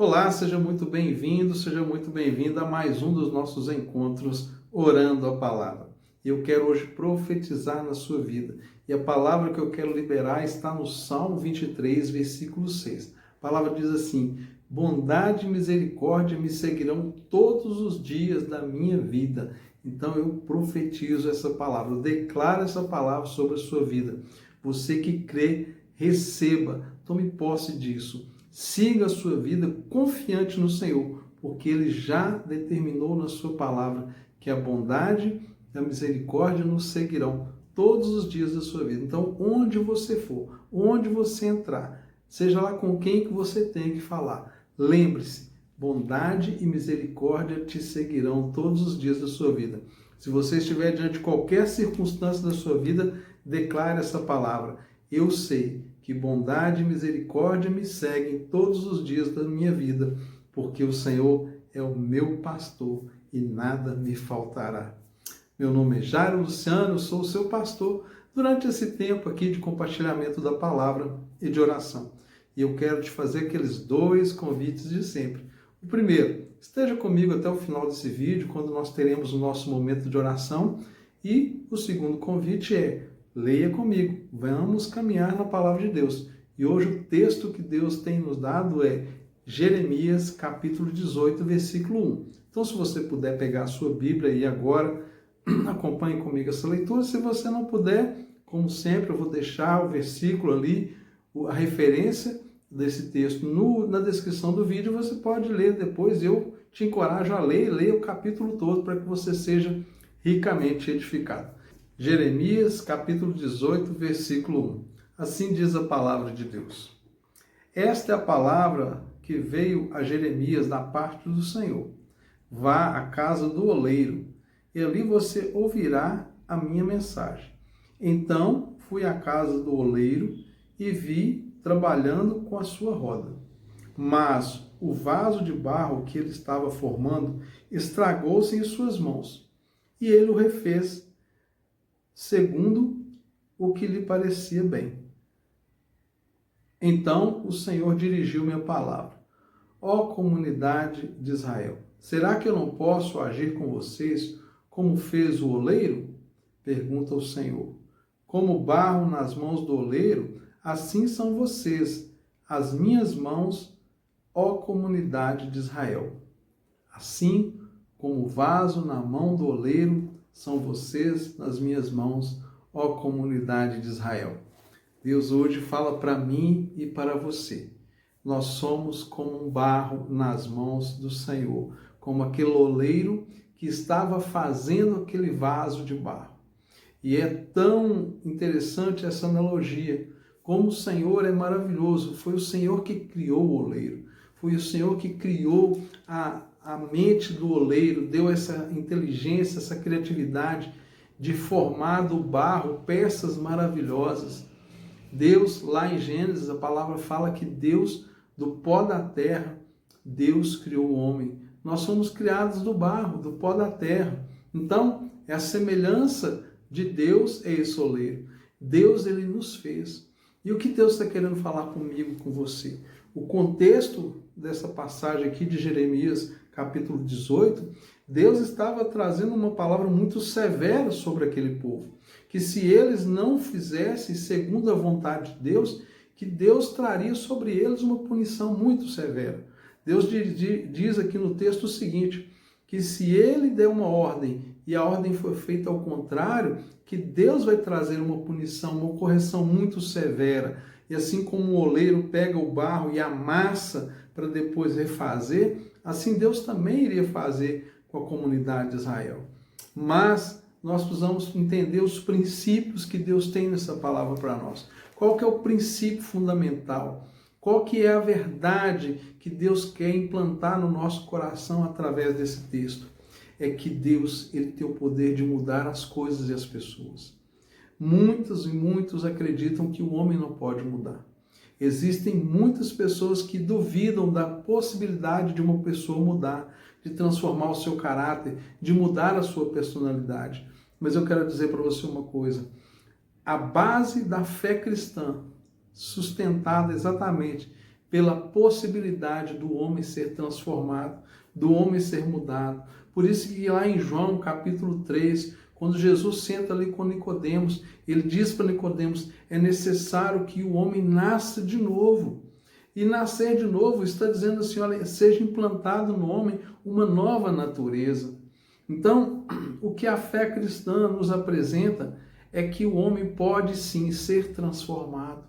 Olá, seja muito bem-vindo, seja muito bem-vinda a mais um dos nossos encontros Orando a Palavra. Eu quero hoje profetizar na sua vida e a palavra que eu quero liberar está no Salmo 23, versículo 6. A palavra diz assim: bondade e misericórdia me seguirão todos os dias da minha vida. Então eu profetizo essa palavra, eu declaro essa palavra sobre a sua vida. Você que crê, receba, tome posse disso. Siga a sua vida confiante no Senhor, porque Ele já determinou na sua palavra que a bondade e a misericórdia nos seguirão todos os dias da sua vida. Então, onde você for, onde você entrar, seja lá com quem que você tem que falar, lembre-se, bondade e misericórdia te seguirão todos os dias da sua vida. Se você estiver diante de qualquer circunstância da sua vida, declare essa palavra. Eu sei que bondade e misericórdia me seguem todos os dias da minha vida, porque o Senhor é o meu pastor e nada me faltará. Meu nome é Jairo Luciano, eu sou o seu pastor durante esse tempo aqui de compartilhamento da palavra e de oração. E eu quero te fazer aqueles dois convites de sempre. O primeiro, esteja comigo até o final desse vídeo, quando nós teremos o nosso momento de oração. E o segundo convite é: leia comigo, vamos caminhar na palavra de Deus. E hoje o texto que Deus tem nos dado é Jeremias, capítulo 18, versículo 1. Então, se você puder pegar a sua Bíblia aí agora, acompanhe comigo essa leitura. Se você não puder, como sempre, eu vou deixar o versículo ali, a referência desse texto na descrição do vídeo. Você pode ler depois. Eu te encorajo a ler, leia o capítulo todo para que você seja ricamente edificado. Jeremias, capítulo 18, versículo 1. Assim diz a palavra de Deus. Esta é a palavra que veio a Jeremias da parte do Senhor. Vá à casa do oleiro, e ali você ouvirá a minha mensagem. Então fui à casa do oleiro e vi trabalhando com a sua roda. Mas o vaso de barro que ele estava formando estragou-se em suas mãos, e ele o refez segundo o que lhe parecia bem. Então o Senhor dirigiu-me a palavra: ó comunidade de Israel, será que eu não posso agir com vocês como fez o oleiro? Pergunta o Senhor. Como barro nas mãos do oleiro, assim são vocês, as minhas mãos, ó comunidade de Israel. Assim como o vaso na mão do oleiro, são vocês nas minhas mãos, ó comunidade de Israel. Deus hoje fala para mim e para você. Nós somos como um barro nas mãos do Senhor, como aquele oleiro que estava fazendo aquele vaso de barro. E é tão interessante essa analogia, como o Senhor é maravilhoso. Foi o Senhor que criou o oleiro, foi o Senhor que criou a mente do oleiro, deu essa inteligência, essa criatividade de formar do barro peças maravilhosas. Deus, lá em Gênesis, a palavra fala que Deus, do pó da terra, Deus criou o homem. Nós somos criados do barro, do pó da terra. Então, é a semelhança de Deus é esse oleiro. Deus, ele nos fez. E o que Deus está querendo falar comigo, com você? O contexto dessa passagem aqui de Jeremias, capítulo 18, Deus estava trazendo uma palavra muito severa sobre aquele povo. Que se eles não fizessem segundo a vontade de Deus, que Deus traria sobre eles uma punição muito severa. Deus diz aqui no texto o seguinte, que se ele der uma ordem e a ordem for feita ao contrário, que Deus vai trazer uma punição, uma correção muito severa. E assim como o oleiro pega o barro e amassa para depois refazer, assim Deus também iria fazer com a comunidade de Israel. Mas nós precisamos entender os princípios que Deus tem nessa palavra para nós. Qual que é o princípio fundamental? Qual que é a verdade que Deus quer implantar no nosso coração através desse texto? É que Deus, ele tem o poder de mudar as coisas e as pessoas. Muitos e muitos acreditam que o homem não pode mudar. Existem muitas pessoas que duvidam da possibilidade de uma pessoa mudar, de transformar o seu caráter, de mudar a sua personalidade. Mas eu quero dizer para você uma coisa. A base da fé cristã, sustentada exatamente pela possibilidade do homem ser transformado, do homem ser mudado. Por isso que lá em João, capítulo 3, quando Jesus senta ali com Nicodemos, ele diz para Nicodemos, é necessário que o homem nasça de novo. E nascer de novo está dizendo assim, olha, seja implantado no homem uma nova natureza. Então, o que a fé cristã nos apresenta é que o homem pode sim ser transformado.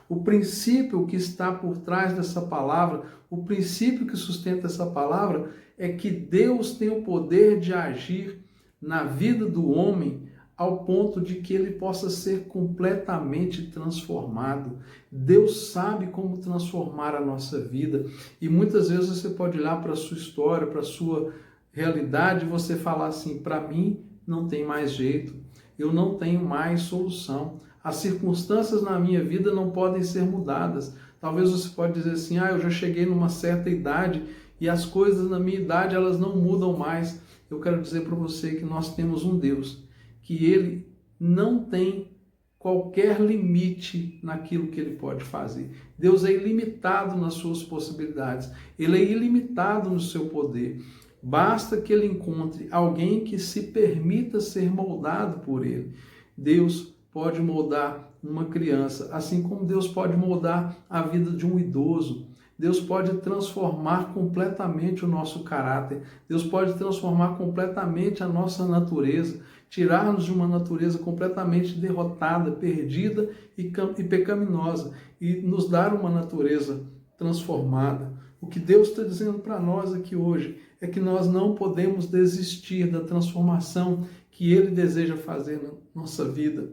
O princípio que está por trás dessa palavra, o princípio que sustenta essa palavra é que Deus tem o poder de agir na vida do homem ao ponto de que ele possa ser completamente transformado. Deus sabe como transformar a nossa vida e muitas vezes você pode olhar para a sua história, para a sua realidade e você falar assim, para mim não tem mais jeito, eu não tenho mais solução, as circunstâncias na minha vida não podem ser mudadas. Talvez você pode dizer assim, eu já cheguei numa certa idade e as coisas na minha idade elas não mudam mais. Eu quero dizer para você que nós temos um Deus que ele não tem qualquer limite naquilo que ele pode fazer. Deus é ilimitado nas suas possibilidades, ele é ilimitado no seu poder. Basta que ele encontre alguém que se permita ser moldado por ele. Deus pode moldar uma criança, assim como Deus pode moldar a vida de um idoso. Deus pode transformar completamente o nosso caráter. Deus pode transformar completamente a nossa natureza, tirar-nos de uma natureza completamente derrotada, perdida e pecaminosa e nos dar uma natureza transformada. O que Deus está dizendo para nós aqui hoje é que nós não podemos desistir da transformação que Ele deseja fazer na nossa vida.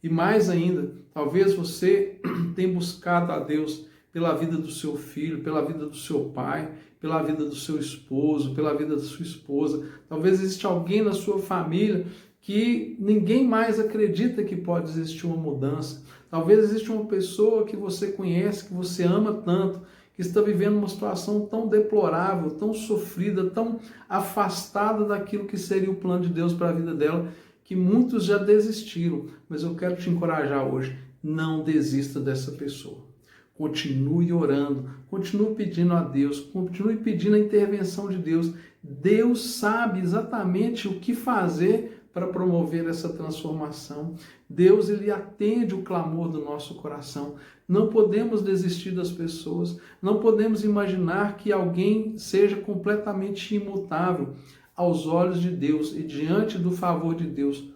E mais ainda, talvez você tenha buscado a Deus pela vida do seu filho, pela vida do seu pai, pela vida do seu esposo, pela vida da sua esposa. Talvez exista alguém na sua família que ninguém mais acredita que pode existir uma mudança. Talvez exista uma pessoa que você conhece, que você ama tanto, que está vivendo uma situação tão deplorável, tão sofrida, tão afastada daquilo que seria o plano de Deus para a vida dela, que muitos já desistiram. Mas eu quero te encorajar hoje, não desista dessa pessoa. Continue orando, continue pedindo a Deus, continue pedindo a intervenção de Deus. Deus sabe exatamente o que fazer para promover essa transformação. Deus, ele atende o clamor do nosso coração. Não podemos desistir das pessoas, não podemos imaginar que alguém seja completamente imutável. Aos olhos de Deus e diante do favor de Deus,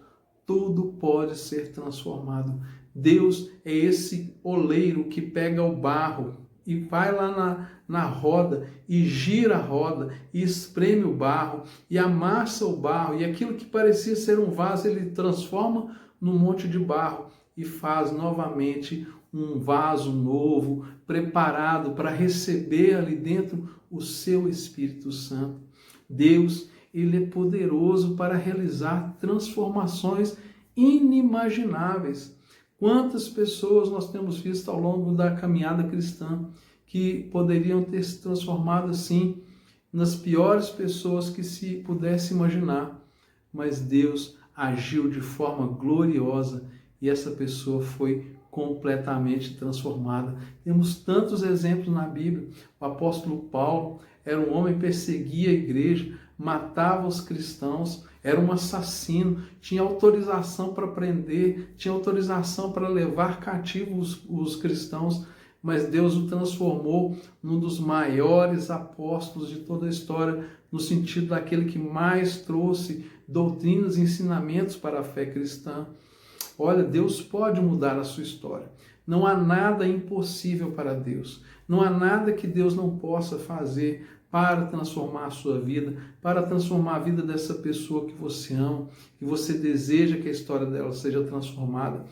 tudo pode ser transformado. Deus é esse oleiro que pega o barro e vai lá na roda e gira a roda e espreme o barro e amassa o barro e aquilo que parecia ser um vaso ele transforma num monte de barro e faz novamente um vaso novo, preparado para receber ali dentro o seu Espírito Santo. Deus, ele é poderoso para realizar transformações inimagináveis. Quantas pessoas nós temos visto ao longo da caminhada cristã que poderiam ter se transformado assim nas piores pessoas que se pudesse imaginar, mas Deus agiu de forma gloriosa e essa pessoa foi completamente transformada. Temos tantos exemplos na Bíblia. O apóstolo Paulo era um homem que perseguia a igreja, matava os cristãos, era um assassino, tinha autorização para prender, tinha autorização para levar cativos os cristãos, mas Deus o transformou num dos maiores apóstolos de toda a história, no sentido daquele que mais trouxe doutrinas e ensinamentos para a fé cristã. Olha, Deus pode mudar a sua história. Não há nada impossível para Deus. Não há nada que Deus não possa fazer para transformar a sua vida, para transformar a vida dessa pessoa que você ama, que você deseja que a história dela seja transformada.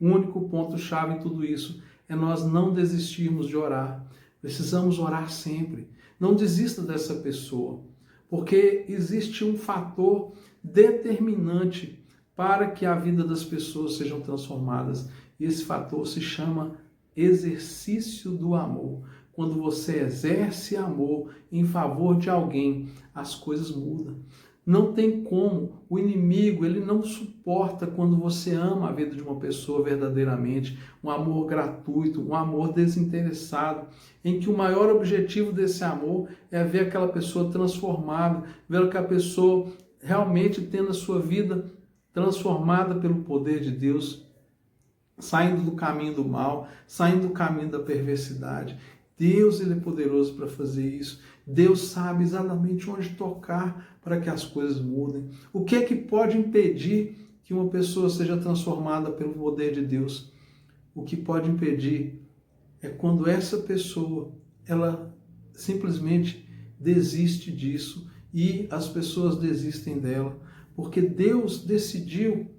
O único ponto-chave em tudo isso é nós não desistirmos de orar. Precisamos orar sempre. Não desista dessa pessoa, porque existe um fator determinante para que a vida das pessoas sejam transformadas. E esse fator se chama exercício do amor. Quando você exerce amor em favor de alguém, as coisas mudam. Não tem como. O inimigo, ele não suporta quando você ama a vida de uma pessoa verdadeiramente, um amor gratuito, um amor desinteressado, em que o maior objetivo desse amor é ver aquela pessoa transformada, ver aquela pessoa realmente tendo a sua vida transformada pelo poder de Deus, saindo do caminho do mal, saindo do caminho da perversidade. Deus, ele é poderoso para fazer isso. Deus sabe exatamente onde tocar para que as coisas mudem. O que é que pode impedir que uma pessoa seja transformada pelo poder de Deus? O que pode impedir é quando essa pessoa, ela simplesmente desiste disso e as pessoas desistem dela, porque Deus decidiu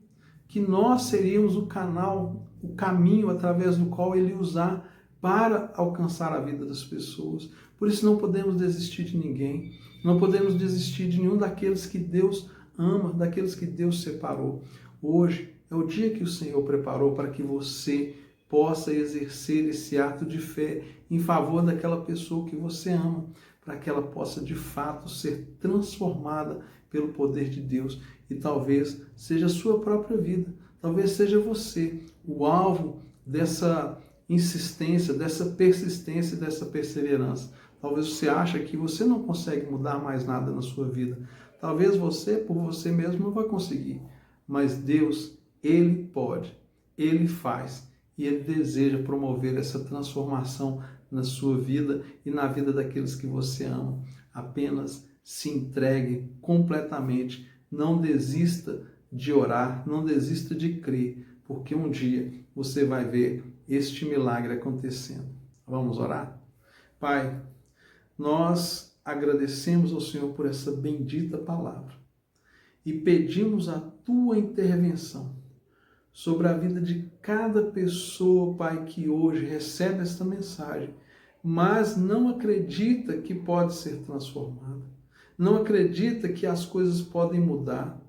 que nós seríamos o canal, o caminho através do qual Ele usar para alcançar a vida das pessoas. Por isso não podemos desistir de ninguém, não podemos desistir de nenhum daqueles que Deus ama, daqueles que Deus separou. Hoje é o dia que o Senhor preparou para que você possa exercer esse ato de fé em favor daquela pessoa que você ama, para que ela possa de fato ser transformada pelo poder de Deus. E talvez seja a sua própria vida, talvez seja você o alvo dessa insistência, dessa persistência, dessa perseverança. Talvez você ache que você não consegue mudar mais nada na sua vida. Talvez você, por você mesmo, não vai conseguir. Mas Deus, Ele pode, Ele faz e Ele deseja promover essa transformação na sua vida e na vida daqueles que você ama. Apenas se entregue completamente. Não desista de orar, não desista de crer, porque um dia você vai ver este milagre acontecendo. Vamos orar? Pai, nós agradecemos ao Senhor por essa bendita palavra e pedimos a Tua intervenção sobre a vida de cada pessoa, Pai, que hoje recebe esta mensagem, mas não acredita que pode ser transformada, não acredita que as coisas podem mudar.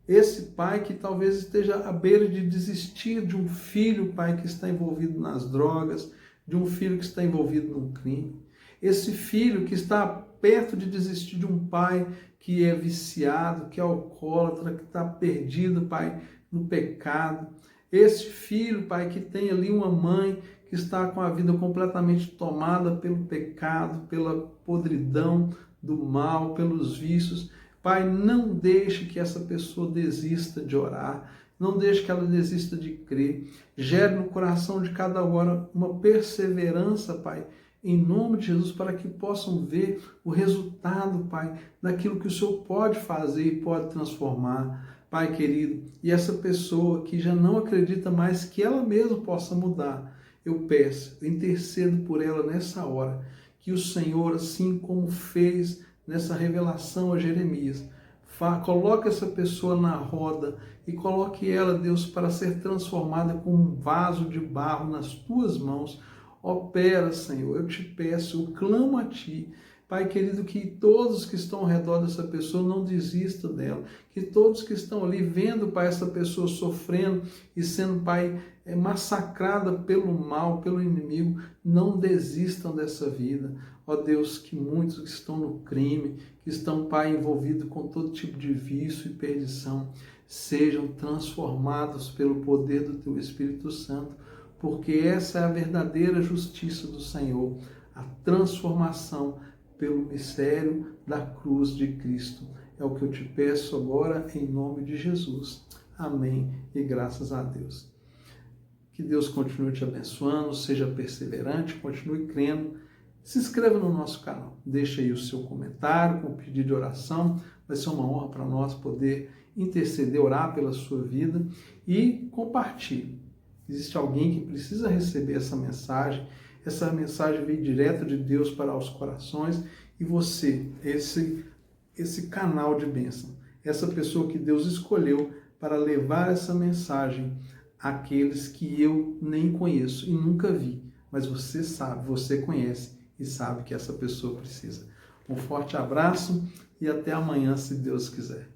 Esse pai que talvez esteja à beira de desistir de um filho, pai, que está envolvido nas drogas, de um filho que está envolvido num crime. Esse filho que está perto de desistir de um pai que é viciado, que é alcoólatra, que está perdido, pai, no pecado. Esse filho, pai, que tem ali uma mãe que está com a vida completamente tomada pelo pecado, pela podridão do mal, pelos vícios. Pai, não deixe que essa pessoa desista de orar, não deixe que ela desista de crer. Gere no coração de cada hora uma perseverança, Pai, em nome de Jesus, para que possam ver o resultado, Pai, daquilo que o Senhor pode fazer e pode transformar. Pai querido, e essa pessoa que já não acredita mais que ela mesma possa mudar, eu peço, eu intercedo por ela nessa hora, que o Senhor, assim como fez nessa revelação a Jeremias, coloque essa pessoa na roda e coloque ela, Deus, para ser transformada como um vaso de barro nas tuas mãos. Opera, Senhor, eu te peço, eu clamo a ti, Pai querido, que todos que estão ao redor dessa pessoa não desistam dela, que todos que estão ali vendo, Pai, essa pessoa sofrendo e sendo, Pai, massacrada pelo mal, pelo inimigo, não desistam dessa vida. Ó Deus, que muitos que estão no crime, que estão, Pai, envolvidos com todo tipo de vício e perdição, sejam transformados pelo poder do Teu Espírito Santo, porque essa é a verdadeira justiça do Senhor, a transformação pelo mistério da cruz de Cristo. É o que eu te peço agora, em nome de Jesus. Amém e graças a Deus. Que Deus continue te abençoando, seja perseverante, continue crendo. Se inscreva no nosso canal, deixe aí o seu comentário com pedido de oração, vai ser uma honra para nós poder interceder, orar pela sua vida e compartilhe. Existe alguém que precisa receber essa mensagem veio direto de Deus para os corações e você, esse canal de bênção, essa pessoa que Deus escolheu para levar essa mensagem àqueles que eu nem conheço e nunca vi, mas você sabe, você conhece e sabe que essa pessoa precisa. Um forte abraço e até amanhã, se Deus quiser.